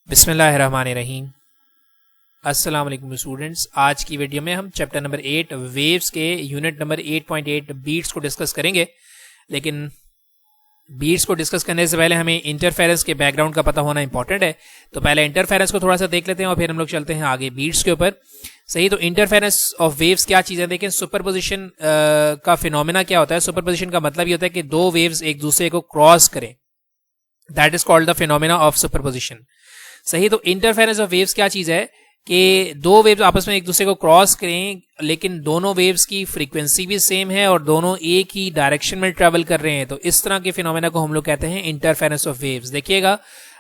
बिस्मिल्लाहिर्रहमानिर्रहीम। अस्सलाम वालेकुम स्टूडेंट्स। आज की वीडियो में हम चैप्टर नंबर 8 वेव्स के यूनिट नंबर 8.8 बीट्स को डिस्कस करेंगे। लेकिन बीट्स को डिस्कस करने से पहले हमें इंटरफेरेंस के बैकग्राउंड का पता होना इंपॉर्टेंट है। तो पहले इंटरफेरेंस को थोड़ा सा देख लेते हैं और फिर हम लोग चलते हैं आगे बीट्स के ऊपर। सही, तो इंटरफेरेंस ऑफ वेव्स क्या चीज़ है देखें। सुपरपोजिशन का फिनोमेना क्या होता है। सुपरपोजिशन का मतलब ये होता है कि दो वेव्स एक दूसरे को क्रॉस करें, that is called the phenomena of superposition. सही, तो इंटरफेरेंस ऑफ वेव्स क्या चीज है कि दो वेव्स आपस में एक दूसरे को क्रॉस करें लेकिन दोनों वेव्स की फ्रीक्वेंसी भी सेम है और दोनों एक ही डायरेक्शन में ट्रेवल कर रहे हैं, तो इस तरह के फिनोमेना को हम लोग कहते हैं इंटरफेरेंस ऑफ वेव्स। देखिएगा,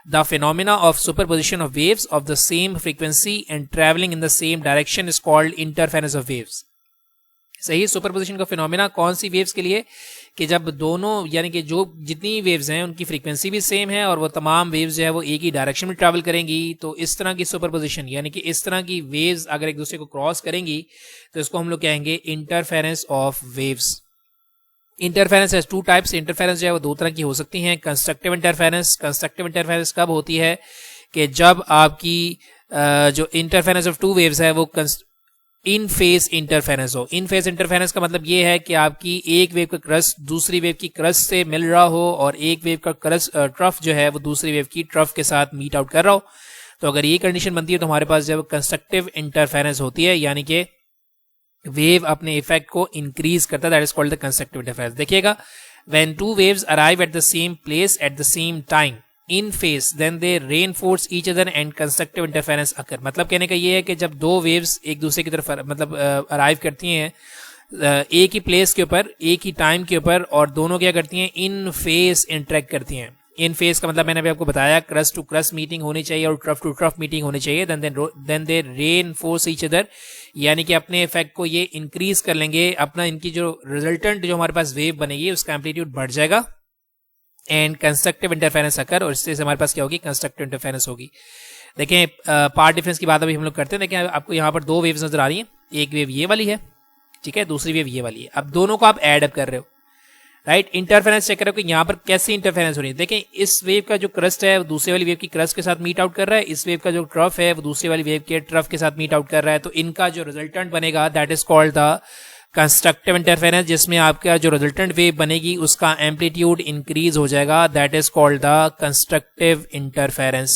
the phenomena of superposition of waves of the same frequency and travelling in the same direction is called interference of waves. सही, सुपरपोजिशन का फिनोमेना कौन सी वेव्स के लिए कि जब दोनों यानी कि जो जितनी वेव्स हैं उनकी फ्रीक्वेंसी भी सेम है और वो तमाम वेव्स जो है वो एक ही डायरेक्शन में ट्रैवल करेंगी, तो इस तरह की सुपरपोजिशन यानी कि इस तरह की वेव्स अगर एक दूसरे को क्रॉस करेंगी तो इसको हम लोग कहेंगे interference of waves. Interference has two types. Interference जो है वो दो तरह की हो सकती हैं। Constructive interference. कंस्ट्रक्टिव इंटरफेरेंस कब होती है कि जब आपकी जो इंटरफेरेंस ऑफ टू वेव्स है वो इन फेस इंटरफेरेंस हो। इन फेस इंटरफेरेंस का मतलब ये है कि आपकी एक वेव का क्रस्ट दूसरी वेव की क्रस्ट से मिल रहा हो और एक वेव का क्रस्ट ट्रफ जो है वो दूसरी वेव की ट्रफ के साथ मीट आउट कर रहा हो। तो अगर ये कंडीशन बनती है तो हमारे पास जब कंस्ट्रक्टिव इंटरफेरेंस होती है यानी कि वेव अपने इफेक्ट को इंक्रीज करता है, that is called the constructive interference. देखिएगा, when two waves arrive at the same place at the same time in phase then they reinforce each other and constructive interference occur. मतलब कहने का ये है कि जब दो वेव्स एक दूसरे की तरफ मतलब अराइव करती हैं एक ही प्लेस के ऊपर एक ही टाइम के ऊपर और दोनों क्या करती हैं, इन फेस इंटरेक्ट करती हैं। इन फेस का मतलब मैंने अभी आपको बताया क्रस्ट टू क्रस्ट मीटिंग होनी चाहिए और ट्रफ टू ट्रफ मीटिंग होनी चाहिए। Then they reinforce each other यानी कि अपने इफेक्ट को ये इंक्रीज कर लेंगे। अपना इनकी जो रिजल्टेंट जो हमारे पास वेव बनेगी उसका एम्पलीट्यूड बढ़ जाएगा एंड कंस्ट्रक्टिव इंटरफेरेंस अकर, और इससे हमारे पास क्या होगी, कंस्ट्रक्टिव इंटरफेरेंस होगी। देखें, पार्ट डिफरेंस की बात अभी हम लोग करते हैं। देखें, आपको यहाँ पर दो वेव्स नजर आ रही हैं, एक वेव ये वाली है, ठीक है, दूसरी वेव ये वाली है। अब दोनों को आप एड अप कर रहे हो, राइट। इंटरफेरेंस चेक कर रहे हो कि यहाँ पर कैसी इंटरफेरेंस हो रही है। देखें, इस वेव का जो क्रस्ट है वो दूसरी वाली वेव की क्रस्ट के साथ मीट आउट कर रहा है, इस वेव का जो ट्रफ है वो दूसरी वाली वेव के ट्रफ के साथ मीट आउट कर रहा है। तो इनका जो रिजल्टेंट बनेगा that is called the constructive interference, जिसमें आपका जो रिजल्टेंट वेव बनेगी उसका एम्पलीट्यूड इंक्रीज हो जाएगा, that is called the constructive interference.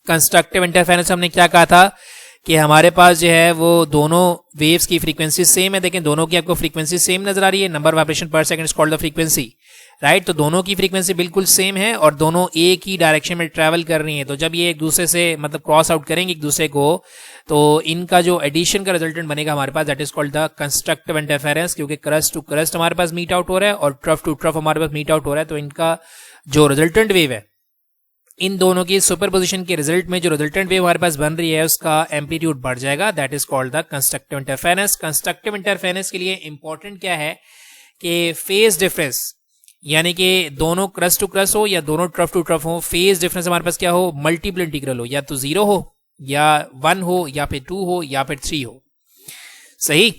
Constructive interference हमने क्या कहा था कि हमारे पास जो है वो दोनों वेव्स की फ्रीक्वेंसी सेम है। देखें, दोनों की आपको फ्रीक्वेंसी सेम नजर आ रही है, number of vibration per second is called the frequency, right. तो दोनों की फ्रीक्वेंसी बिल्कुल सेम है और दोनों एक ही डायरेक्शन में ट्रैवल कर रही हैं। तो जब ये एक दूसरे से मतलब क्रॉस आउट करेंगे एक दूसरे को तो इनका जो एडिशन का रिजल्टेंट बनेगा हमारे पास that is called the constructive interference, क्योंकि क्रस्ट टू क्रस्ट हमारे पास मीट आउट हो रहा है और ट्रफ टू ट्रफ हमारे पास मीट आउट हो रहा है। तो इनका जो रिजल्टेंट वेव है इन दोनों की सुपरपोजिशन के रिजल्ट में जो रिजल्टेंट वेव हमारे पास बन रही है उसका एम्पलीट्यूड बढ़ जाएगा, that is called the constructive interference. Constructive interference के लिए इंपॉर्टेंट क्या है कि फेज डिफरेंस यानी कि दोनों क्रस्ट टू क्रस्ट हो या दोनों ट्रफ टू ट्रफ हो, फेज डिफरेंस हमारे पास क्या हो, मल्टीपल इंटीग्रल हो, या तो 0 हो या 1 हो या फिर 2 हो या फिर 3 हो। सही,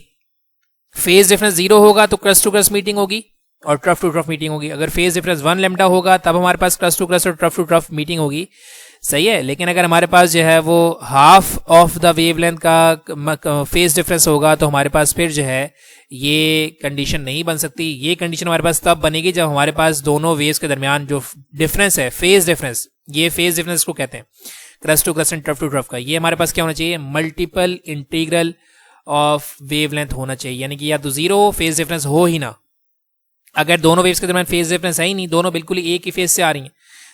फेज डिफरेंस 0 होगा तो क्रस्ट टू क्रस्ट मीटिंग होगी और ट्रफ टू ट्रफ मीटिंग होगी। अगर फेज डिफरेंस 1 लैम्डा होगा तब हमारे पास क्रस्ट टू क्रस्ट और ट्रफ टू ट्रफ मीटिंग होगी। सही है, लेकिन अगर हमारे पास जो है वो हाफ ऑफ द वेवलेंथ का फेज डिफरेंस होगा तो हमारे पास फिर जो है ये कंडीशन नहीं बन सकती। ये कंडीशन हमारे पास तब बनेगी जब हमारे पास दोनों वेव्स के दरमियान जो डिफरेंस है, फेज डिफरेंस, ये फेज डिफरेंस को कहते हैं crest to crest and trough to trough का, ये हमारे पास क्या होना चाहिए, मल्टीपल इंटीग्रल ऑफ वेवलेंथ होना चाहिए। यानी कि या तो 0 हो, फेज डिफरेंस हो ही ना। अगर दोनों वेव्स के दरमियान फेज डिफरेंस है ही नहीं, दोनों बिल्कुल ही एक ही फेज से आ रही हैं,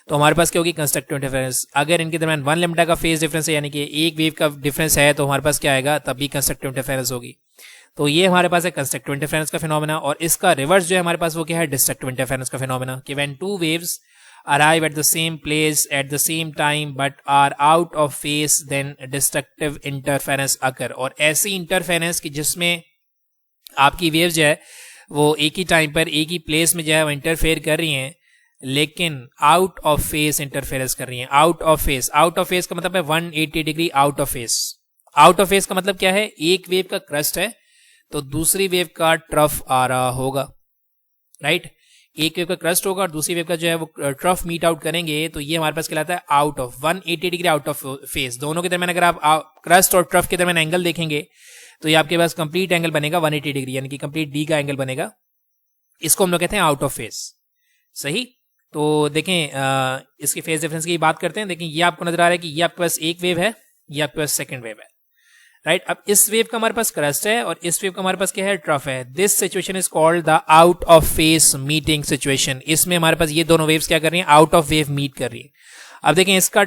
तो हमारे पास क्या होगी, कंस्ट्रक्टिव इंटरफेरेंस। अगर इनके दरमियान 1 लैम्डा का फेज डिफरेंस है यानी कि एक वेव का डिफरेंस है तो हमारे पास क्या आएगा, तब भी कंस्ट्रक्टिव इंटरफेरेंस होगी। तो ये हमारे पास है कंस्ट्रक्टिव इंटरफेरेंस का फिनोमेना। और इसका रिवर्स जो है हमारे पास वो क्या है, डिस्ट्रक्टिव इंटरफेरेंस का फिनोमेना, कि when two waves arrive at the same place at the same time but are out of phase then destructive interference occur। और ऐसी इंटरफेरेंस की जिसमें आपकी वेव जो है वो एक ही टाइम पर एक ही प्लेस में जो है वो इंटरफेयर कर रही हैं लेकिन आउट ऑफ फेस इंटरफेरेंस कर रही हैं। Out of face, out of face का मतलब है 180 degree out of face. Out of face का मतलब क्या है, एक वेव का क्रस्ट है तो दूसरी वेव का ट्रफ आ रहा होगा, राइट। एक वेव का क्रस्ट होगा और दूसरी वेव का जो है वो ट्रफ मीट आउट करेंगे, तो ये हमारे पास कहलाता है out of 180 degree out of face. दोनों के दरमियान अगर आप क्रस्ट और ट्रफ के दरमियान एंगल देखेंगे तो ये आपके पास कंप्लीट एंगल बनेगा 180 डिग्री, यानी कि कंप्लीट डी का एंगल बनेगा। इसको हम लोग कहते हैं आउट ऑफ फेस। सही, तो देखें इसके फेस डिफरेंस की बात करते हैं। देखें ये आपको नजर आ रहा है कि ये आपके पास एक वेव है, ये आपके पास सेकंड वेव है, राइट। अब इस वेव का हमारे पास क्रस्ट है और इस वेव का हमारे पास क्या है, ट्रफ है। This situation is called the out of face meeting situation. इसमें हमारे पास ये दोनों वेव्स क्या कर रही हैं, आउट ऑफ वेव मीट कर रही है। अब देखें इसका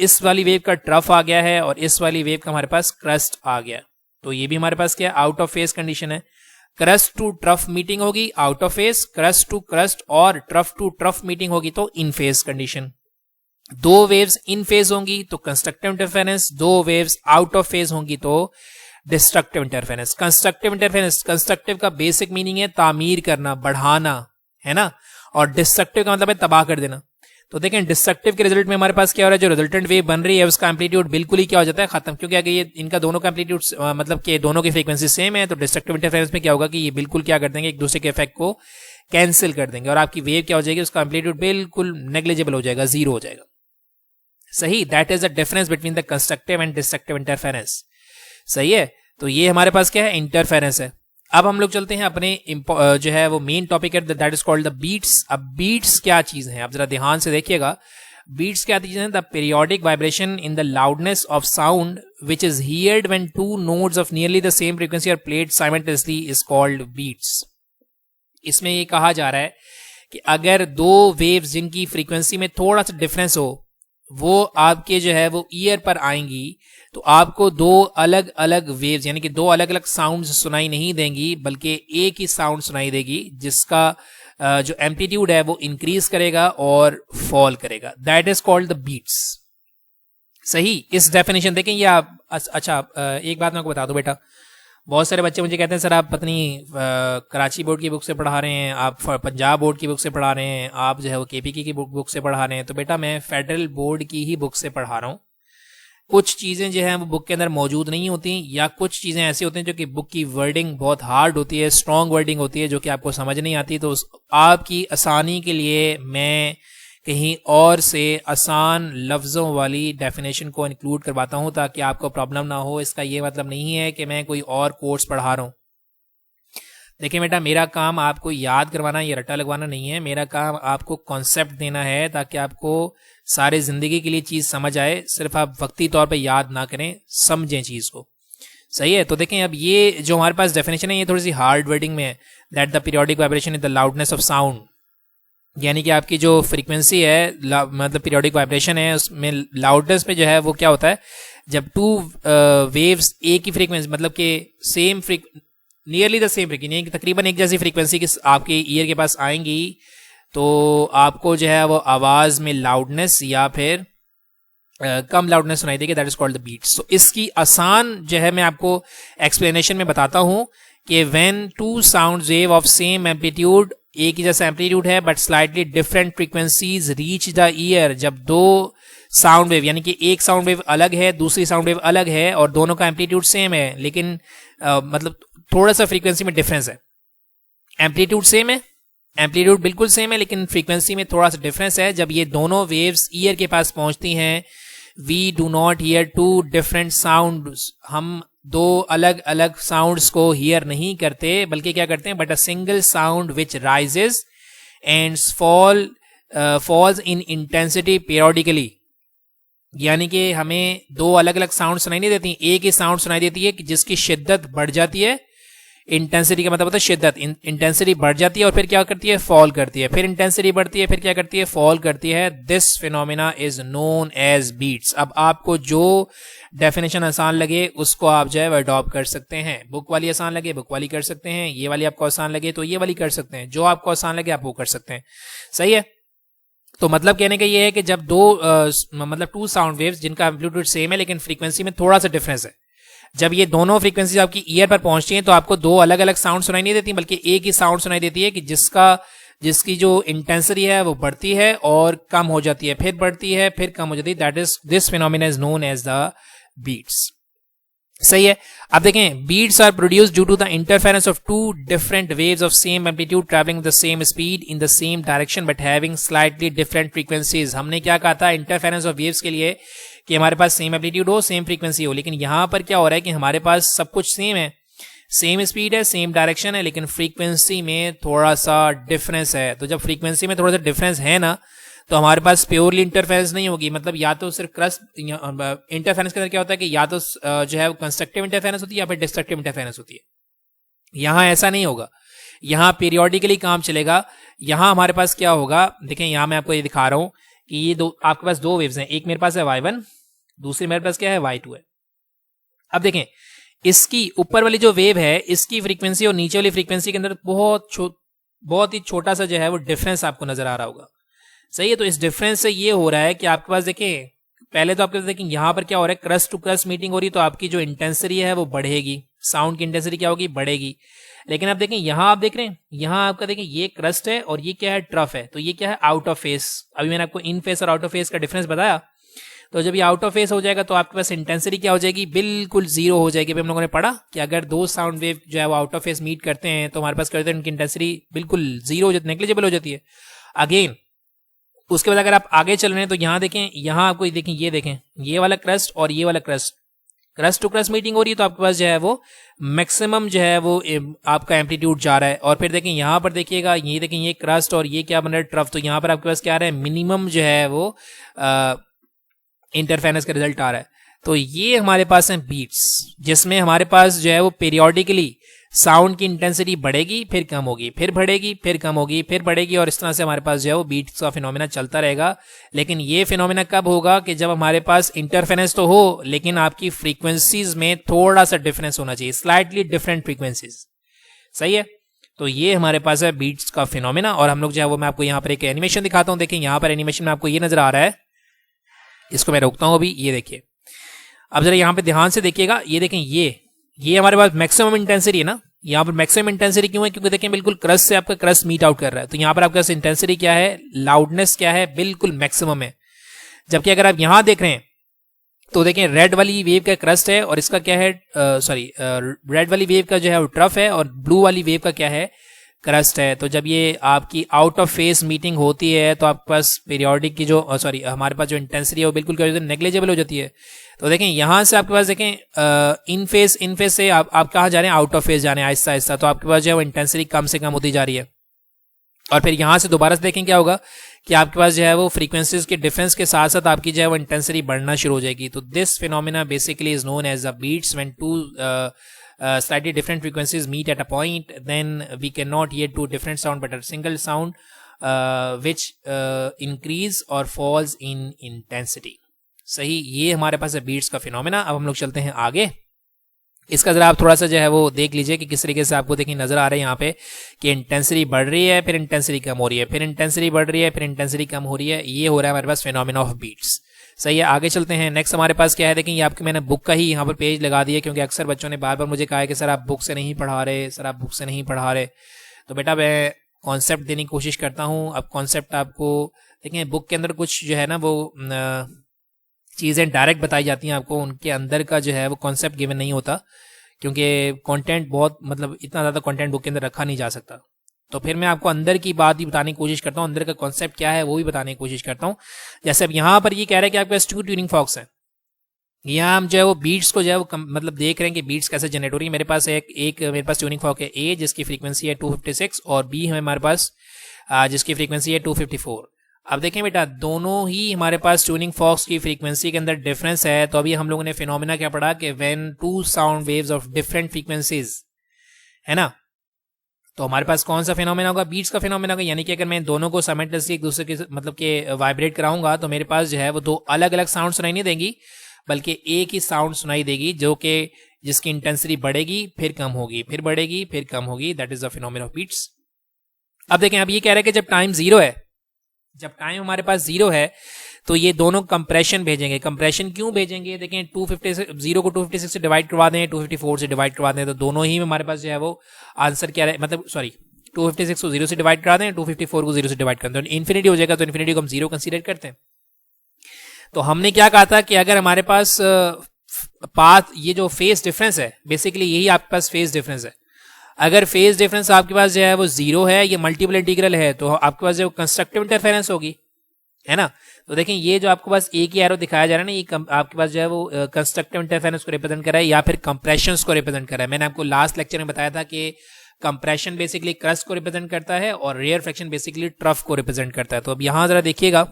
इस वाली वेव का ट्रफ आ गया है और इस वाली वेव का हमारे पास क्रस्ट आ गया, तो ये भी हमारे पास क्या आउट ऑफ फेस कंडीशन है। क्रस्ट टू ट्रफ मीटिंग होगी out of phase, crest to crest और ट्रफ टू ट्रफ मीटिंग होगी तो इन फेस कंडीशन। दो वेव्स इन फेज होंगी तो कंस्ट्रक्टिव इंटरफेरेंस, दो वेव्स आउट ऑफ फेज होंगी तो destructive interference. Constructive interference, constructive का बेसिक मीनिंग है तामीर करना, बढ़ाना, है ना, और डिस्ट्रक्टिव का मतलब है तबाह कर देना। तो देखें डिस्ट्रक्टिव के रिजल्ट में हमारे पास क्या हो रहा है, जो रिजल्टेंट वेव बन रही है उसका एम्पलीट्यूड बिल्कुल ही क्या हो जाता है, खत्म। क्योंकि अगर ये इनका दोनों का एम्पलीट्यूड मतलब कि दोनों की फ्रीक्वेंसी सेम है तो डिस्ट्रक्टिव इंटरफेरेंस में क्या होगा कि ये बिल्कुल क्या कर देंगे, एक दूसरे के इफेक्ट को कैंसिल कर देंगे और आपकी वेव क्या हो जाएगी, उसका एम्पलीट्यूड बिल्कुल नेग्लिजिबल हो जाएगा, जीरो हो जाएगा। सही, that is the difference between the constructive and destructive interference. सही है, तो ये हमारे पास क्या है, इंटरफेरेंस है। अब हम लोग चलते हैं अपने जो है वो मेन टॉपिक है, that is called the beats. अब बीट्स क्या चीज है, आप जरा ध्यान से देखिएगा। बीट्स क्या चीज है, the periodic vibration in the loudness of sound which is heard when two notes of nearly the same frequency are played simultaneously is called beats. इसमें ये कहा जा रहा है कि अगर दो वेव्स जिनकी फ्रीक्वेंसी में थोड़ा सा डिफरेंस हो वो आपके जो है वो ईयर पर आएंगी तो आपको दो अलग अलग वेव्स यानी कि दो अलग अलग साउंड्स सुनाई नहीं देंगी, बल्कि एक ही साउंड सुनाई देगी जिसका जो एम्पलीट्यूड है वो इंक्रीज करेगा और फॉल करेगा। That is called the beats. सही, इस डेफिनेशन देखें ये आप अच्छा एक बात मैं आपको बता दूं बेटा, बहुत सारे बच्चे मुझे कहते हैं सर आप पत्नी कराची बोर्ड की बुक से पढ़ा रहे हैं, आप पंजाब बोर्ड की बुक से पढ़ा रहे हैं, आप जो है वो केपीके की बुक से पढ़ा रहे हैं। तो बेटा मैं फेडरल बोर्ड की ही बुक से पढ़ा रहा हूँ। कुछ चीज़ें जो है वो बुक के अंदर मौजूद नहीं होती या कुछ चीज़ें ऐसी होती हैं जो कि बुक की वर्डिंग बहुत हार्ड होती है, स्ट्रॉन्ग वर्डिंग होती है जो कि आपको समझ नहीं आती। तो आपकी आसानी के लिए मैं कहीं और से आसान लफ्ज़ों वाली डेफिनेशन को इंक्लूड करवाता हूं ताकि आपको प्रॉब्लम ना हो। इसका ये मतलब नहीं है कि मैं कोई और कोर्स पढ़ा रहा हूं। देखिए बेटा, मेरा काम आपको याद करवाना या रट्टा लगवाना नहीं है, मेरा काम आपको कॉन्सेप्ट देना है ताकि आपको सारे जिंदगी के लिए चीज़ समझ आए। सिर्फ आप वक्ती तौर पर याद ना करें, समझें चीज़ को। सही है, तो देखें अब ये जो हमारे पास डेफिनेशन है ये थोड़ी सी हार्ड वर्डिंग में है। That the periodic vibration is the loudness of sound, यानी कि आपकी जो फ्रीक्वेंसी है मतलब पीरियोडिक वाइब्रेशन है उसमें लाउडनेस में जो है वो क्या होता है, जब टू वेव्स एक ही फ्रीक्वेंसी मतलब कि same nearly the same frequency तकरीबन एक जैसी फ्रीक्वेंसी की आपके ईयर के पास आएंगी तो आपको जो है वो आवाज में लाउडनेस या फिर कम लाउडनेस सुनाई देगी। That is called the beats. तो इसकी आसान जो है मैं आपको एक्सप्लेनेशन में बताता हूं कि when two sound wave of same amplitude, एक ही जैसा एम्पलीट्यूड है but slightly different frequencies reach the ear, जब दो साउंड वेव यानी कि एक साउंड वेव अलग है दूसरी साउंड वेव अलग है और दोनों का एम्पलीट्यूड सेम है लेकिन मतलब थोड़ा सा फ्रीक्वेंसी में डिफरेंस है। एम्पलीट्यूड सेम है, एम्पलीट्यूड बिल्कुल सेम है लेकिन फ्रीक्वेंसी में थोड़ा सा डिफरेंस है। जब ये दोनों वेव्स ईयर के पास पहुंचती हैं, we do not hear two different sound, हम दो अलग अलग साउंड्स को हियर नहीं करते बल्कि क्या करते हैं, but a single sound which rises and falls in intensity periodically, यानी कि हमें दो अलग अलग साउंड सुनाई नहीं देती, एक ही साउंड सुनाई देती है कि जिसकी शिद्दत बढ़ जाती है। इंटेंसिटी का मतलब होता है शिद्दत, इंटेंसिटी बढ़ जाती है और फिर क्या करती है, फॉल करती है, फिर इंटेंसिटी बढ़ती है, फिर क्या करती है, फॉल करती है। This phenomena is known as beats. अब आपको जो डेफिनेशन आसान लगे उसको आप जो है वो अडॉप्ट कर सकते हैं। बुक वाली आसान लगे बुक वाली कर सकते हैं, ये वाली आपको आसान लगे तो ये वाली कर सकते हैं, जो आपको आसान लगे आप वो कर सकते हैं। सही है, तो मतलब कहने का ये है कि जब दो मतलब टू साउंड वेव्स जिनका एम्पलीट्यूड सेम है लेकिन फ्रीक्वेंसी में थोड़ा सा डिफरेंस है, जब ये दोनों फ्रीक्वेंसी आपकी ईयर पर पहुंचती हैं तो आपको दो अलग अलग साउंड सुनाई नहीं देती बल्कि एक ही साउंड सुनाई देती है कि जिसकी जो इंटेंसिटी है वो बढ़ती है और कम हो जाती है, फिर बढ़ती है फिर कम हो जाती है। That is this phenomena is known as the beats. सही है। अब देखें, beats are produced due to the interference of two different waves of same amplitude travelling the same speed in the same direction but having slightly different frequencies. हमने क्या कहा था interference of waves के लिए कि हमारे पास सेम एम्पलीट्यूड हो, same frequency हो, लेकिन यहां पर क्या हो रहा है कि हमारे पास सब कुछ सेम है, सेम स्पीड है, सेम डायरेक्शन है, लेकिन फ्रीक्वेंसी में थोड़ा सा डिफरेंस है। तो जब फ्रीक्वेंसी में थोड़ा सा डिफरेंस है ना, तो हमारे पास प्योरली इंटरफेरेंस नहीं होगी, मतलब या तो सिर्फ क्रस्ट इंटरफेरेंस के अंदर क्या होता है कि या तो जो है कंस्ट्रक्टिव इंटरफेरेंस होती है या फिर डिस्ट्रक्टिव इंटरफेरेंस होती है। यहां ऐसा नहीं होगा, यहां पीरियोडिकली काम चलेगा। यहां हमारे पास क्या होगा, देखें यहां मैं आपको ये दिखा रहा हूं कि ये दो आपके पास दो वेव्स हैं, एक मेरे पास है y1, दूसरी मेरे पास क्या है y2 है। अब देखें, इसकी ऊपर वाली जो वेव है इसकी फ्रीक्वेंसी और नीचे वाली फ्रीक्वेंसी के अंदर बहुत ही छोटा सा जो है वो डिफरेंस आपको नजर आ रहा होगा। सही है। तो इस डिफरेंस से ये हो रहा है कि आपके पास देखें, पहले तो आपके पास देखें यहां पर क्या हो रहा है, क्रस्ट टू क्रस्ट मीटिंग हो रही है, तो आपकी जो इंटेंसिटी है वो बढ़ेगी, साउंड की इंटेंसिटी क्या होगी, बढ़ेगी। लेकिन आप देखें यहां, आप देख रहे हैं यहां आपका देखें ये क्रस्ट है और ये क्या है, ट्रफ है, तो ये क्या है, आउट ऑफ फेस। अभी मैंने आपको इन फेस और आउट ऑफ फेस का डिफरेंस बताया। तो जब ये आउट ऑफ फेस हो जाएगा तो आपके पास इंटेंसिटी क्या हो जाएगी, बिल्कुल जीरो हो जाएगी। हम लोगों ने पढ़ा कि अगर दो साउंड वेव जो है वो आउट ऑफ फेस मीट करते हैं तो हमारे पास करते हैं उनकी इंटेंसिटी बिल्कुल जीरो हो जाती है, नेग्लिजिबल हो जाती है। अगेन उसके बाद अगर आप आगे चल रहे हैं तो यहां देखें, यहां आपको देखें, ये देखें ये वाला क्रस्ट और ये वाला crest, crest to crest meeting हो रही है, तो आपके पास जो है वो मैक्सिमम जो है वो आपका एम्पलीट्यूड जा रहा है। और फिर देखें यहां पर देखिएगा, ये देखें ये क्रस्ट और ये क्या बन रहा है, ट्रफ, तो यहां पर आपके पास क्या आ रहा है, मिनिमम जो है वो इंटरफेरेंस का रिजल्ट आ रहा है। तो ये हमारे पास है बीट्स, जिसमें हमारे पास जो है वो पीरियोडिकली साउंड की इंटेंसिटी बढ़ेगी, फिर कम होगी, फिर बढ़ेगी, फिर कम होगी, फिर बढ़ेगी, और इस तरह से हमारे पास जो है वो बीट्स का फिनोमेना चलता रहेगा। लेकिन ये फिनोमेना कब होगा कि जब हमारे पास इंटरफेरेंस तो हो, लेकिन आपकी फ्रीक्वेंसीज में थोड़ा सा डिफरेंस होना चाहिए, स्लाइटली डिफरेंट फ्रीक्वेंसीज। सही है। तो ये हमारे पास है बीट्स का फिनोमेना। और हम लोग जो है वो मैं आपको यहाँ पर एक एनिमेशन दिखाता हूँ। देखिए यहाँ पर एनिमेशन में आपको ये नजर आ रहा है, इसको मैं रोकता हूँ अभी, ये देखिए। अब जरा यहाँ पे ध्यान से देखिएगा, ये देखें ये हमारे पास मैक्सिमम इंटेंसिटी है ना। यहाँ पर मैक्सिमम इंटेंसिटी क्यों है, क्योंकि देखें बिल्कुल क्रस्ट से आपका क्रस्ट मीट आउट कर रहा है। तो यहाँ पर आपके पास इंटेंसिटी क्या है, लाउडनेस क्या है, बिल्कुल मैक्सिमम है। जबकि अगर आप यहां देख रहे हैं तो देखें रेड वाली वेव का क्रस्ट है और इसका क्या है, रेड वाली वेव का जो है वो ट्रफ है और ब्लू वाली वेव का क्या है, क्रस्ट है। तो जब ये आपकी आउट ऑफ फेस मीटिंग होती है तो आपके पास पीरियोडिक की जो हमारे पास जो इंटेंसिटी है वो बिल्कुल क्या हो जाती है, नेग्लिजिबल हो जाती है। तो देखें यहां से आपके पास देखें इन फेस से आप कहाँ जा रहे हैं, आउट ऑफ फेस जा रहे हैं आहिस्ता आहिस्ता। तो आपके पास जो है वो इंटेंसिटी कम से कम होती जा रही है। और फिर यहां से दोबारा से देखें क्या होगा कि आपके पास जो है वो फ्रीक्वेंसीज के डिफरेंस के साथ साथ आपकी जो है वो इंटेंसिटी बढ़ना शुरू हो जाएगी। तो this phenomena basically is known as the beats when two slightly different frequencies meet at a point, then we cannot hear two different sound but a single sound which increase or falls in intensity. सही, ये हमारे पास है beats का phenomena. अब हम लोग चलते हैं आगे। इसका जरा आप थोड़ा सा जो है वो देख लीजिए कि किस तरीके से आपको देखिए नजर आ रहा है यहाँ पे कि इंटेंसिटी बढ़ रही है, फिर इंटेंसिटी कम हो रही है, फिर इंटेंसिटी बढ़ रही है, फिर इंटेंसिटी कम हो रही है। ये हो रहा है हमारे पास फिनोमेना ऑफ बीट्स। सही है। आगे चलते हैं। नेक्स्ट हमारे पास क्या है, देखिए ये आपके मैंने बुक का ही यहाँ पर पेज लगा दिया, क्योंकि अक्सर बच्चों ने बार बार मुझे कहा है कि सर आप बुक से नहीं पढ़ा रहे, सर आप बुक से नहीं पढ़ा रहे। तो बेटा मैं कॉन्सेप्ट देने की कोशिश करता हूँ। अब कॉन्सेप्ट आपको देखें बुक के अंदर कुछ जो है ना वो चीज़ें डायरेक्ट बताई जाती हैं आपको, उनके अंदर का जो है वो कॉन्सेप्ट गिवन नहीं होता, क्योंकि कंटेंट बहुत मतलब इतना ज़्यादा कंटेंट बुक के अंदर रखा नहीं जा सकता। तो फिर मैं आपको अंदर की बात ही बताने की कोशिश करता हूँ, अंदर का कॉन्सेप्ट क्या है वो भी बताने की कोशिश करता हूँ। जैसे अब यहाँ पर ये कह रहा है कि आपके पास 2 ट्यूनिंग फॉक्स है। यहाँ हम जो है वो बीट्स को जो है वो मतलब देख रहे हैं कि बीट्स कैसे जनरेट हो रही है। मेरे पास मेरे पास ट्यूनिंग फॉक है ए जिसकी फ्रीक्वेंसी है 256 और बी है हमारे पास जिसकी फ्रीक्वेंसी है 254। अब देखें बेटा दोनों ही हमारे पास ट्यूनिंग फॉक्स की फ्रीक्वेंसी के अंदर डिफरेंस है। तो अभी हम लोगों ने फिनोमेना क्या पढ़ा कि when 2 sound waves of different frequencies, है ना, तो हमारे पास कौन सा फिनोमेना होगा, बीट्स का फिनोमेना होगा। यानी कि अगर मैं दोनों को साइमल्टेनियसली एक दूसरे के मतलब के वाइब्रेट कराऊंगा तो मेरे पास जो है वो 2 अलग अलग साउंड सुनाई नहीं देंगी, बल्कि एक ही साउंड सुनाई देगी जो कि जिसकी इंटेंसिटी बढ़ेगी फिर कम होगी, फिर बढ़ेगी फिर कम होगी। That is the phenomena of beats. अब देखें, अब ये कह रहा है कि जब टाइम 0 है, जब टाइम हमारे पास 0 है तो ये दोनों कंप्रेशन भेजेंगे। कंप्रेशन क्यों भेजेंगे, देखें 0 को 256 से डिवाइड करवा दें, 254 से डिवाइड करवा दें, तो दोनों ही में हमारे पास जो है वो आंसर क्या है, मतलब 256 को 0 से डिवाइड करा दें, 254 को 0 से डिवाइड कर दें, तो इन्फिनिटी हो जाएगा। तो इन्फिनिटी को हम 0 कंसीडर करते हैं। तो हमने क्या कहा था कि अगर हमारे पास पाथ, ये जो फेज डिफरेंस है बेसिकली यही आपके पास फेज डिफरेंस है। अगर फेज डिफरेंस आपके पास जो है वो जीरो है, ये मल्टीपल इंटीग्रल है, तो आपके पास जो कंस्ट्रक्टिव इंटरफेरेंस होगी, है ना। तो देखें ये जो आपके पास एक ही एरो दिखाया जा रहा है ना, ये आपके पास जो है वो कंस्ट्रक्टिव इंटरफेरेंस को रिप्रेजेंट कर रहा है या फिर कंप्रेशंस को रिप्रेजेंट कर रहा है। मैंने आपको लास्ट लेक्चर में बताया था कि कंप्रेशन बेसिकली क्रस्ट को रिप्रेजेंट करता है और रेयर फ्रैक्शन बेसिकली ट्रफ को रिप्रेजेंट करता है। तो अब यहाँ जरा देखिएगा,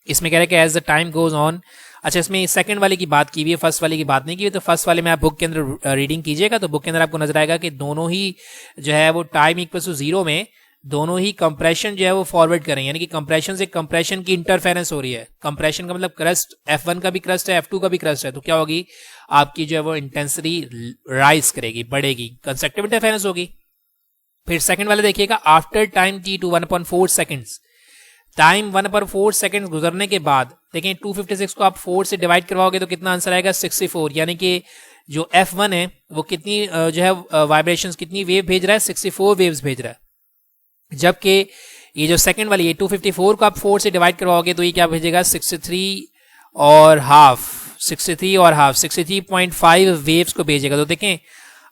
इसमें कह रहे हैं कि as the time goes on, अच्छा इसमें सेकंड वाले की बात की हुई है, फर्स्ट वाले की बात नहीं की हुई। तो फर्स्ट वाले में आप बुक के अंदर रीडिंग कीजिएगा तो बुक के अंदर आपको नजर आएगा कि दोनों ही जो है वो टाइम इक्वल टू जीरो में दोनों ही कंप्रेशन जो है वो फॉरवर्ड करें, यानी कि कंप्रेशन से कंप्रेशन की इंटरफेरेंस हो रही है। कंप्रेशन का मतलब क्रस्ट F1 का भी क्रस्ट है, F2 का भी क्रस्ट है, तो क्या होगी आपकी जो है वो इंटेंसिटी राइज करेगी, बढ़ेगी, कंस्ट्रक्टिव इंटरफेरेंस होगी। फिर सेकंड वाले देखिएगा, after time T2 1/4 seconds, time 1/4 second गुजरने के बाद देखें 256 को आप 4 से डिवाइड करवाओगे तो कितना आंसर आएगा 64, यानी कि जो F1 है वो कितनी जो है वाइब्रेशंस, कितनी वेव भेज रहा है, 64 वेव्स भेज रहा है। जबकि ये जो सेकंड वाली ये 254 को आप 4 से डिवाइड करवाओगे तो ये क्या भेजेगा 63 और हाफ, 63.5 वेव्स को भेजेगा। तो देखें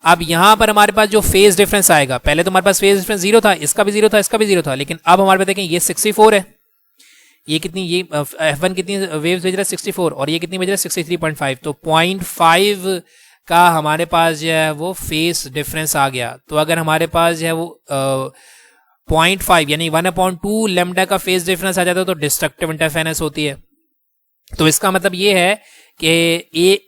अब यहां पर हमारे पास जो फेज डिफरेंस आएगा, पहले तो हमारे पास फेज डिफरेंस जीरो था, इसका भी जीरो था, इसका भी जीरो था, लेकिन अब हमारे पास देखें ये 64 है, ये कितनी, ये F1 कितनी वेव्स भेज रहा है 64 और ये कितनी भेज रहा है 63.5, तो 0.5 का हमारे पास जो है वो फेज डिफरेंस आ गया। तो अगर हमारे पास जो है वो 0.5 यानी 1/2 लैम्डा का फेज डिफरेंस आ जाता है तो डिस्ट्रक्टिव इंटरफेरेंस होती है। तो इसका मतलब ये है कि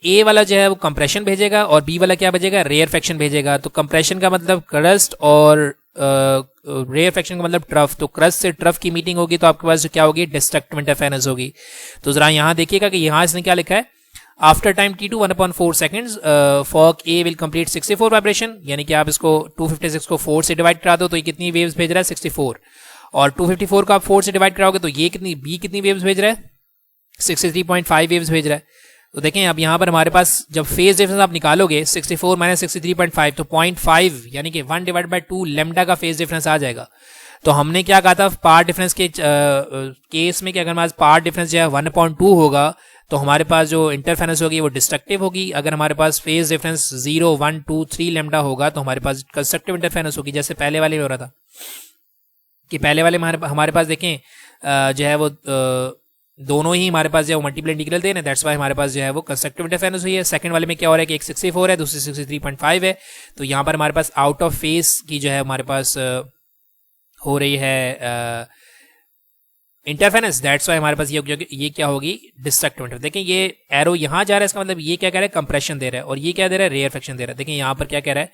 ए वाला जो है वो कंप्रेशन भेजेगा और बी वाला क्या भेजेगा, रेयर फ्रैक्शन भेजेगा। तो कंप्रेशन का मतलब क्रस्ट और रेयर फ्रैक्शन का मतलब ट्रफ, तो क्रस्ट से ट्रफ की मीटिंग होगी तो आपके पास क्या होगी, डिस्ट्रक्टिव इंटरफेरेंस होगी। तो जरा यहाँ देखिएगा कि यहाँ इसने क्या लिखा है, after time T2 1/4 seconds fork A will complete 64 vibration, यानी कि आप इसको 256 को 4 से डिवाइड करा दो तो ये कितनी वेव्स भेज रहा है 64, और 254 को आप 4 से डिवाइड कराओगे तो ये कितनी, बी कितनी वेव्स भेज रहा है 63.5 वेव्स भेज रहा है। तो देखें अब यहाँ पर हमारे पास जब फेज डिफरेंस आप निकालोगे 64 - 63.5 तो 0.5 यानी कि 1/2 लैम्डा का फेज डिफरेंस आ जाएगा। तो हमने क्या कहा था पार्ट डिफरेंस के केस में कि अगर हमारे पास पार्ट डिफरेंस जो है 1/2 होगा तो हमारे पास जो इंटरफेरेंस होगी वो डिस्ट्रक्टिव होगी। अगर हमारे पास फेज डिफरेंस 0, 1, 2, 3 लैम्डा होगा तो हमारे पास कंस्ट्रक्टिव इंटरफेरेंस होगी, जैसे पहले वाले में हो रहा था कि पहले वाले में हमारे पास देखें जो है वो दोनों ही हमारे पास जो है मल्टीपल इंटीग्रल थे ना, दैट्स वाई हमारे पास जो है वो कंस्ट्रक्टिव इंटरफेरेंस हुई है। सेकंड वाले में क्या हो रहा है कि एक 64 है, दूसरी 63.5 है, तो यहाँ पर हमारे पास आउट ऑफ फेज की जो है हमारे पास हो रही है इंटरफेरेंस, दैट्स वाई हमारे पास ये क्या होगी डिस्ट्रक्टिव इंटरफेरेंस। देखें ये एरो यहाँ जा रहा है, इसका मतलब ये क्या कह रहा है कंप्रेशन दे रहा है और ये क्या दे रहा है रेयर फ्रैक्शन दे रहा है। देखें यहाँ पर क्या कह रहा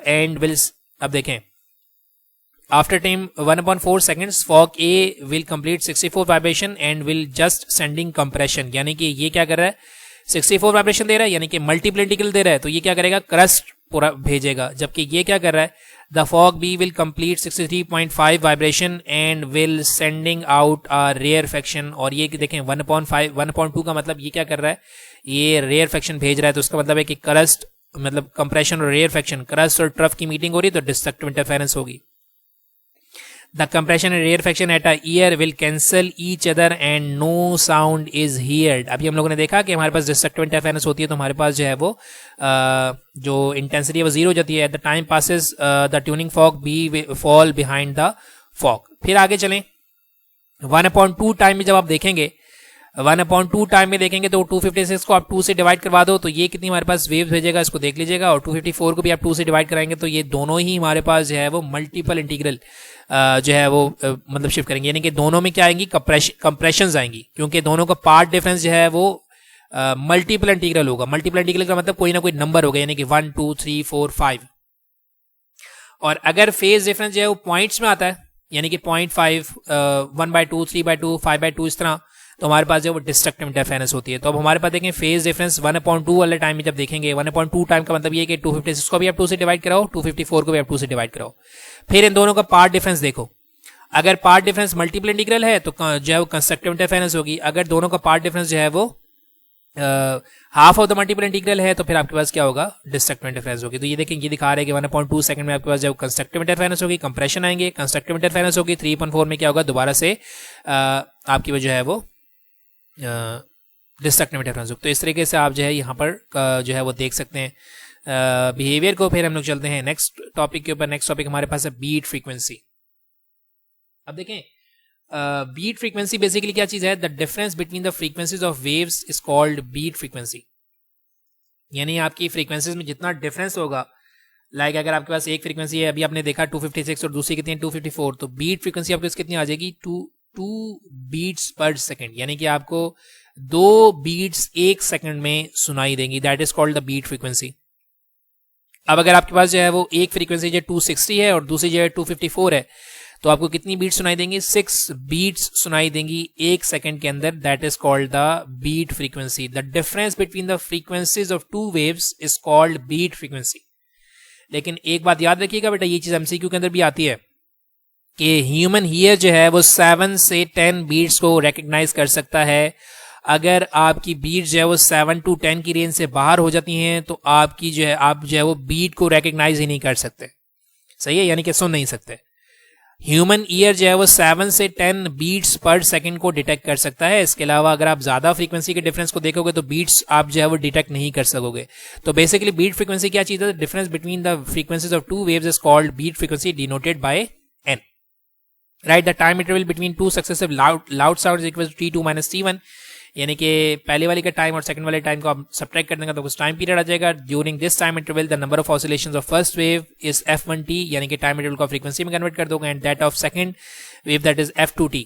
है एंड विल, अब देखें after time 1/4 seconds fork A will complete 64 vibration and will just sending compression, यानी कि ये क्या कर रहा है 64 वाइब्रेशन दे रहा है, यानी कि मल्टीपल इंटीग्रल दे रहा है, तो ये क्या करेगा क्रस्ट पूरा भेजेगा। जबकि ये क्या कर रहा है the fork B will complete 63.5 vibration and will sending out a rarefaction, और ये देखें 1/2 का मतलब ये क्या कर रहा है ये रेयर फ्रैक्शन भेज रहा है। तो उसका मतलब है कि क्रस्ट मतलब कंप्रेशन और रेयर फ्रैक्शन, क्रस्ट और ट्रफ की मीटिंग हो रही है तो डिस्ट्रक्टिव इंटरफेरेंस होगी। The compression and rarefaction at a ear will cancel each other and no sound is heard। अभी हम लोगों ने देखा कि हमारे पास डिस्ट्रक्टिव इंटरफेरेंस होती है तो हमारे पास जो है वो जो इंटेंसिटी है वो जीरो हो जाती है। At the time passes the tuning fork B fall behind the fork. फिर आगे चलें 1/2 टाइम में जब आप देखेंगे 1/2 टाइम में देखेंगे तो 256 को आप 2 से डिवाइड करवा दो तो ये कितनी हमारे पास वेव्स भेजेगा, इसको देख लीजिएगा, और 254 को भी आप 2 से डिवाइड कराएंगे तो ये दोनों ही हमारे पास जो है वो मल्टीपल इंटीग्रल जो है वो मतलब शिफ्ट करेंगे, यानी कि दोनों में क्या आएंगी कंप्रेशंस आएंगी, क्योंकि दोनों का पार्ट डिफरेंस जो है वो मल्टीपल इंटीग्रल होगा। मल्टीपल इंटीग्रल का मतलब कोई ना कोई नंबर होगा, यानी कि 1, 2, 3, 4, 5। और अगर फेज डिफरेंस जो है वो पॉइंट्स में आता है, यानी कि 0.5, 1/2, 3/2, 5/2 इस तरह, तो हमारे पास जो वो डिस्ट्रक्टिव इंटरफेरेंस होती है। तो अब हमारे पास देखें फेज डिफरेंस 1/2 वाले टाइम में जब देखेंगे 1/2 टाइम का मतलब ये कि 256 को भी आप 2 से डिवाइड कराओ, 254 को भी आप 2 से डिवाइड कराओ। फिर इन दोनों का पार्ट डिफरेंस देखो, अगर पार्ट डिफरेंस मल्टीपल इंटीग्रल है तो जो है वो कंस्ट्रक्टिव इंटरफेरेंस होगी। अगर दोनों का पार्ट डिफरेंस जो है वो half of the multiple integral है तो फिर आपके पास क्या होगा डिस्ट्रक्टिव इंटरफेरेंस होगी। तो ये देखें ये दिखा रहे हैं कि 1/2 सेकंड में आपके पास जब कंस्ट्रक्टिव इंटरफेरेंस होगी कंप्रेशन आएंगे, कंस्ट्रक्टिव इंटरफेरेंस होगी 3/4 में क्या होगा दोबारा से आपकी जो है वो डिस्ट्रक्टिव इंटरफेरेंस लूप। तो इस तरीके से आप जो है यहाँ पर जो है वो देख सकते हैं बिहेवियर को। फिर हम लोग चलते हैं नेक्स्ट टॉपिक के ऊपर। नेक्स्ट टॉपिक हमारे पास है बीट फ्रीक्वेंसी। अब देखें बीट फ्रीक्वेंसी बेसिकली क्या चीज है, the difference between the frequencies of waves is called beat frequency. यानी आपकी फ्रीक्वेंसीज में जितना डिफरेंस होगा, लाइक अगर आपके पास एक फ्रीक्वेंसी है, अभी आपने देखा 256 और दूसरी कितनी है 254, तो बीट फ्रीक्वेंसी आपके कितनी आ जाएगी 2 बीट्स पर सेकंड, यानी कि आपको 2 बीट्स एक सेकंड में सुनाई देंगी। That is called the beat frequency. अब अगर आपके पास जो है वो एक फ्रीक्वेंसी जो 260 है और दूसरी जो है 254 है, तो आपको कितनी बीट्स सुनाई देंगी 6 बीट्स सुनाई देंगी एक सेकंड के अंदर। That is called the beat frequency. The difference between the frequencies of 2 waves is called beat frequency. लेकिन एक बात याद रखिएगा बेटा, ये चीज एमसीक्यू के अंदर भी आती है कि ह्यूमन ईयर जो है वो 7 से 10 बीट्स को रिकग्नाइज कर सकता है। अगर आपकी बीट जो है वो 7 to 10 की रेंज से बाहर हो जाती हैं तो आपकी जो है आप जो है वो बीट को रिकग्नाइज ही नहीं कर सकते। सही है, यानी कि सुन नहीं सकते। ह्यूमन ईयर जो है वो 7 से 10 बीट्स पर सेकंड को डिटेक्ट कर सकता है। इसके अलावा अगर आप ज्यादा फ्रीक्वेंसी के डिफरेंस को देखोगे तो बीट्स आप जो है वो डिटेक्ट नहीं कर सकोगे। तो बेसिकली बीट फ्रीक्वेंसी क्या चीज है, difference between the frequencies of 2 waves is called beat frequency denoted by n। Right, the time interval between 2 successive loud sounds equal to t2 - t1, यानी कि पहले वाले का टाइम और सेकंड वाले टाइम को आप सब्ट्रैक्ट कर देंगे तो कुछ टाइम पीरियड आ जाएगा। During this time interval the number of oscillations of first wave is f1t, यानी कि टाइम इंटरवल को फ्रीक्वेंसी में कन्वर्ट कर दोगे, and that of second wave that is f2t।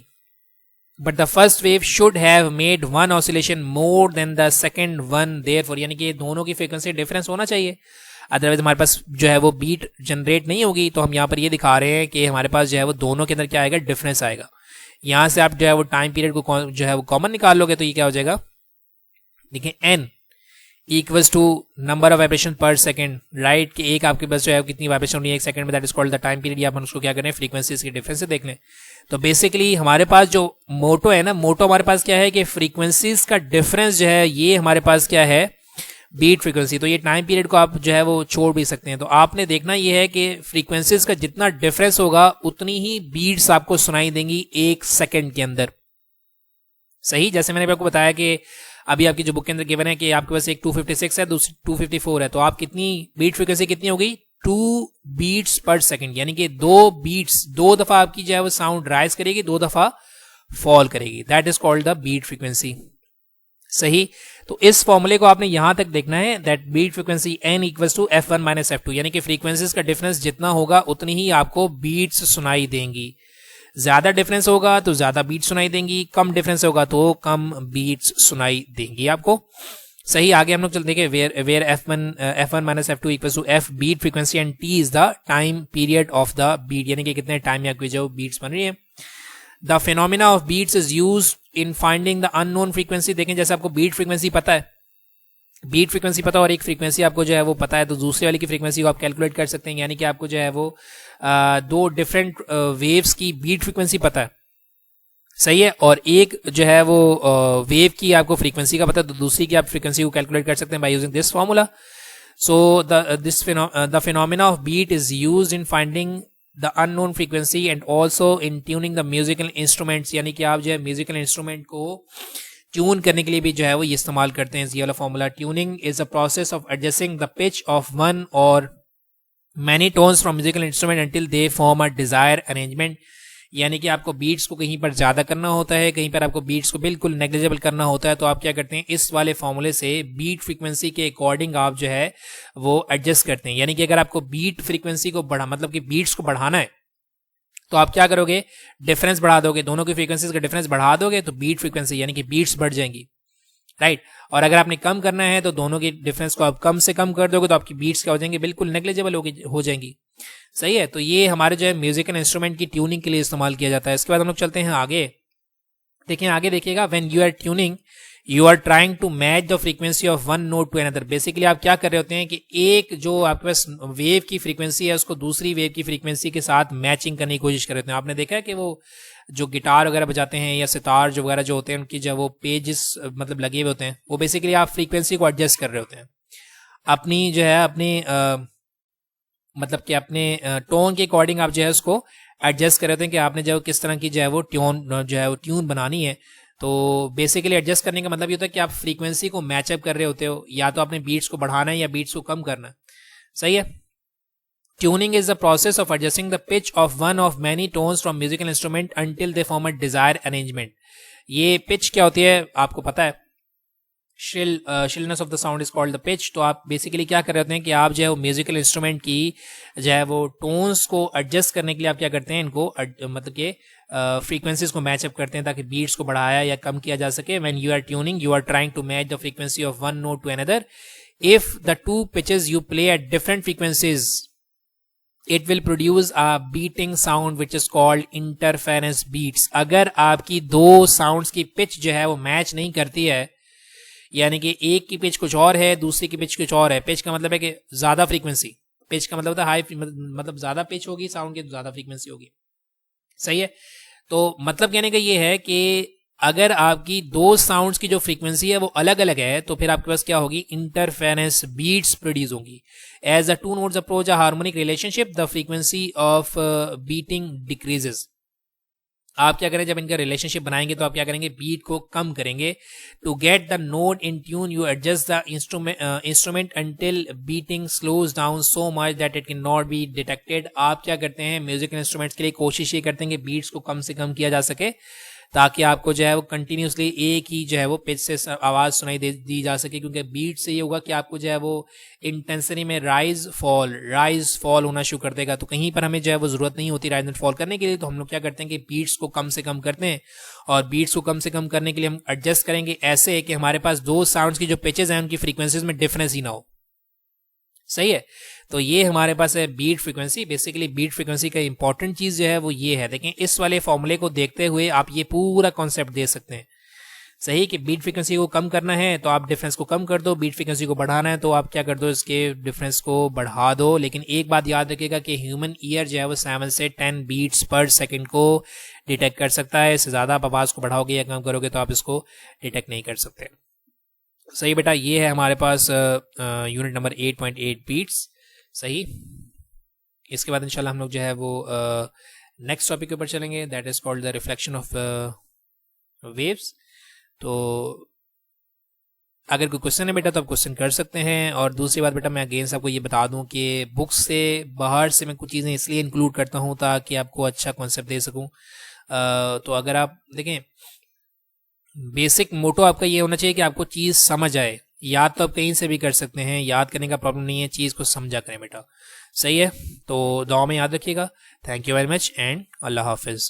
But the first wave should have made one oscillation more than the second one, therefore, यानी कि दोनों की फ्रीक्वेंसी डिफरेंस होना चाहिए, अदरवाइज हमारे पास जो है वो बीट जनरेट नहीं होगी। तो हम यहाँ पर ये दिखा रहे हैं कि हमारे पास जो है वो दोनों के अंदर क्या आएगा, डिफरेंस आएगा। यहां से आप जो है वो टाइम पीरियड को जो है वो कॉमन निकाल लोगे तो ये क्या हो जाएगा, देखिए n equals to number of vibration per second. Right, कि एक आपके पास जो है कितनी वाइब्रेशन होनी है एक सेकंड में, that is called the time period. अपन उसको क्या करें, फ्रीक्वेंसीज के डिफरेंस से देख लें। तो बेसिकली हमारे पास जो मोटो है ना, मोटो हमारे पास क्या है कि फ्रीक्वेंसीज का डिफरेंस जो है ये हमारे पास क्या है, बीट फ्रीक्वेंसी। तो ये टाइम पीरियड को आप जो है वो छोड़ भी सकते हैं। तो आपने देखना ये है कि फ्रीक्वेंसीज का जितना डिफरेंस होगा उतनी ही बीट्स आपको सुनाई देंगी एक सेकंड के अंदर। सही, जैसे मैंने आपको बताया कि अभी आपकी जो बुक के अंदर गिवन है कि आपके पास एक 256 है, दूसरी 254 है, तो आप कितनी बीट फ्रीक्वेंसी कितनी हो गई, 2 बीट्स पर सेकंड, यानी कि 2 बीट्स, 2 दफा आपकी जो है वो साउंड राइज करेगी, 2 दफा फॉल करेगी। That is called the beat frequency. सही, तो इस फॉर्मूले को आपने यहां तक देखना है, that beat frequency n equals to f1 - f2, यानी कि फ्रीक्वेंसीज का डिफरेंस जितना होगा उतनी ही आपको बीट्स सुनाई देंगी। ज्यादा डिफरेंस होगा तो ज्यादा बीट सुनाई देंगी, कम डिफरेंस होगा तो कम बीट्स सुनाई देंगी आपको। सही, आगे हम लोग चलते हैं where f1 - f2 equals to f beat frequency and t is the time period of the beat, यानी कि कितने टाइम में आपकी जो बीट्स बन रही है। The phenomena of beats is used in finding the unknown frequency. देखें, जैसे आपको बीट फ्रीक्वेंसी पता है, बीट फ्रीक्वेंसी पता और एक फ्रीक्वेंसी आपको जो है वो पता है, तो दूसरे वाली की फ्रीक्वेंसी को आप कैलकुलेट कर सकते हैं, यानी कि आपको जो है वो 2 डिफरेंट वेव्स की बीट फ्रीक्वेंसी पता है। सही है, और एक जो है वो वेव की आपको फ्रीक्वेंसी का पता है, तो दूसरी की आप फ्रीक्वेंसी को कैलकुलेट कर सकते हैं by using this formula. So the phenomena of beat is used in finding the unknown frequency and also in tuning the musical instruments, यानी कि आप जो है म्यूजिकल इंस्ट्रूमेंट को ट्यून करने के लिए भी जो है वो ये इस्तेमाल करते हैं। ये वाला formula, tuning is a process of adjusting the pitch of one or many tones from musical instrument until they form a desire arrangement, यानी कि आपको बीट्स को कहीं पर ज्यादा करना होता है, कहीं पर आपको बीट्स को बिल्कुल नेग्लिजिबल करना होता है, तो आप क्या करते हैं, इस वाले फॉर्मूले से बीट फ्रीक्वेंसी के अकॉर्डिंग आप जो है वो एडजस्ट करते हैं। यानी कि अगर आपको बीट फ्रीक्वेंसी को बढ़ा, मतलब कि बीट्स को बढ़ाना है, तो आप क्या करोगे, डिफरेंस बढ़ा दोगे, दोनों की फ्रीक्वेंसीज का डिफरेंस बढ़ा दोगे तो बीट फ्रीक्वेंसी यानी कि बीट्स बढ़ जाएंगी। राइट, और अगर आपने कम करना है तो दोनों के डिफरेंस को आप कम से कम कर दोगे तो आपकी बीट्स क्या हो जाएंगी, बिल्कुल नेग्लिजिबल हो जाएंगी। सही है, तो ये हमारे जो है म्यूजिकल इंस्ट्रूमेंट की ट्यूनिंग के लिए इस्तेमाल किया जाता है। इसके बाद हम लोग चलते हैं आगे। देखिए आगे देखिएगा, when you are tuning you are trying to match the frequency of one note to another. Basically आप क्या कर रहे होते हैं कि एक जो आपके पास वेव की फ्रीक्वेंसी है उसको दूसरी वेव की फ्रीक्वेंसी के साथ मैचिंग करने की कोशिश कर रहे होते हैं। आपने देखा है कि वो जो गिटार वगैरह बजाते हैं या सितार जो वगैरह जो होते हैं उनकी जो वो पेजेस मतलब लगे हुए होते हैं, वो बेसिकली आप फ्रीक्वेंसी को एडजस्ट कर रहे होते हैं अपनी जो है अपनी मतलब कि अपने टोन के अकॉर्डिंग आप जो है उसको एडजस्ट कर रहे होते हैं कि आपने जो किस तरह की जो है वो ट्यून बनानी है। तो बेसिकली एडजस्ट करने का मतलब ये होता है कि आप फ्रीक्वेंसी को मैचअप कर रहे होते हो, या तो आपने बीट्स को बढ़ाना है या बीट्स को कम करना है। सही है। Tuning is the process of adjusting the pitch of one of many tones from musical instrument until they form a desire arrangement. ये पिच क्या होती है आपको पता है, shrillness of the sound is called the pitch. तो आप basically क्या कर रहे होते हैं कि आप जो है वो म्यूजिकल इंस्ट्रूमेंट की जो है वो टोन्स को एडजस्ट करने के लिए आप क्या करते हैं, इनको मतलब कि फ्रीक्वेंसीज को मैचअप करते हैं ताकि बीट्स को बढ़ाया या कम किया जा सके। When you are tuning you are trying to match the frequency of one note to another. If the two pitches you play at different frequencies it will produce a beating sound which is called interference beats। अगर आपकी दो sounds की pitch जो है वो match नहीं करती है, यानी कि एक की पिच कुछ और है दूसरी की पिच कुछ और है, पिच का मतलब है कि ज्यादा फ्रीक्वेंसी, पिच का मतलब होता है हाई, मतलब ज्यादा पिच होगी साउंड की तो ज्यादा फ्रीक्वेंसी होगी। सही है। तो मतलब कहने का ये है कि अगर आपकी दो साउंड्स की जो फ्रीक्वेंसी है वो अलग अलग है तो फिर आपके पास क्या होगी, इंटरफेरेंस बीट्स प्रोड्यूस होंगी। As the two notes approach a harmonic relationship the frequency of beating decreases. आप क्या करें, जब इनका रिलेशनशिप बनाएंगे तो आप क्या करेंगे, बीट को कम करेंगे। To get the note in tune you adjust the instrument until beating slows down so much that it can not be detected. आप क्या करते हैं, म्यूजिकल इंस्ट्रूमेंट्स के लिए कोशिश ये करते हैं कि बीट्स को कम से कम किया जा सके ताकि आपको जो है वो कंटिन्यूसली एक ही जो है वो पिच से आवाज सुनाई दी जा सके, क्योंकि बीट से ये होगा कि आपको जो है वो इंटेंसिटी में राइज फॉल होना शुरू कर देगा। तो कहीं पर हमें जो है वो जरूरत नहीं होती राइज एंड फॉल करने के लिए, तो हम लोग क्या करते हैं कि बीट्स को कम से कम करते हैं। और बीट्स को कम से कम करने के लिए हम एडजस्ट करेंगे ऐसे कि हमारे पास दो साउंड्स की जो पिचेस हैं उनकी फ्रीक्वेंसीज में डिफरेंस ही ना हो। सही है। तो ये हमारे पास है beat frequency. Basically beat frequency का इंपॉर्टेंट चीज जो है वो ये है, देखें इस वाले फॉर्मूले को देखते हुए आप ये पूरा कॉन्सेप्ट दे सकते हैं। सही कि बीट फ्रीक्वेंसी को कम करना है तो आप डिफरेंस को कम कर दो, बीट फ्रीक्वेंसी को बढ़ाना है तो आप क्या कर दो, इसके डिफरेंस को बढ़ा दो। लेकिन एक बात याद रखिएगा कि ह्यूमन ईयर जो है वो 7 से 10 बीट्स पर सेकंड को डिटेक्ट कर सकता है। इससे ज्यादा आप आवाज को बढ़ाओगे या कम करोगे तो आप इसको डिटेक्ट नहीं कर सकते। सही बेटा, ये है हमारे पास यूनिट नंबर 8.8 बीट्स। सही। इसके बाद इंशाल्लाह हम लोग जो है वो नेक्स्ट टॉपिक के ऊपर चलेंगे, that is called the reflection of waves. तो अगर कोई क्वेश्चन है बेटा तो आप क्वेश्चन कर सकते हैं। और दूसरी बात बेटा, मैं अगेंस्ट आपको ये बता दूं कि बुक्स से बाहर से मैं कुछ चीज़ें इसलिए इंक्लूड करता हूं ताकि आपको अच्छा कॉन्सेप्ट दे सकूं। तो अगर आप देखें, बेसिक मोटो आपका ये होना चाहिए कि आपको चीज़ समझ आए। याद तो आप कहीं से भी कर सकते हैं, याद करने का प्रॉब्लम नहीं है, चीज़ को समझा करें बेटा। सही है। तो दुआ में याद रखिएगा। Thank you very much and अल्लाह हाफिज़।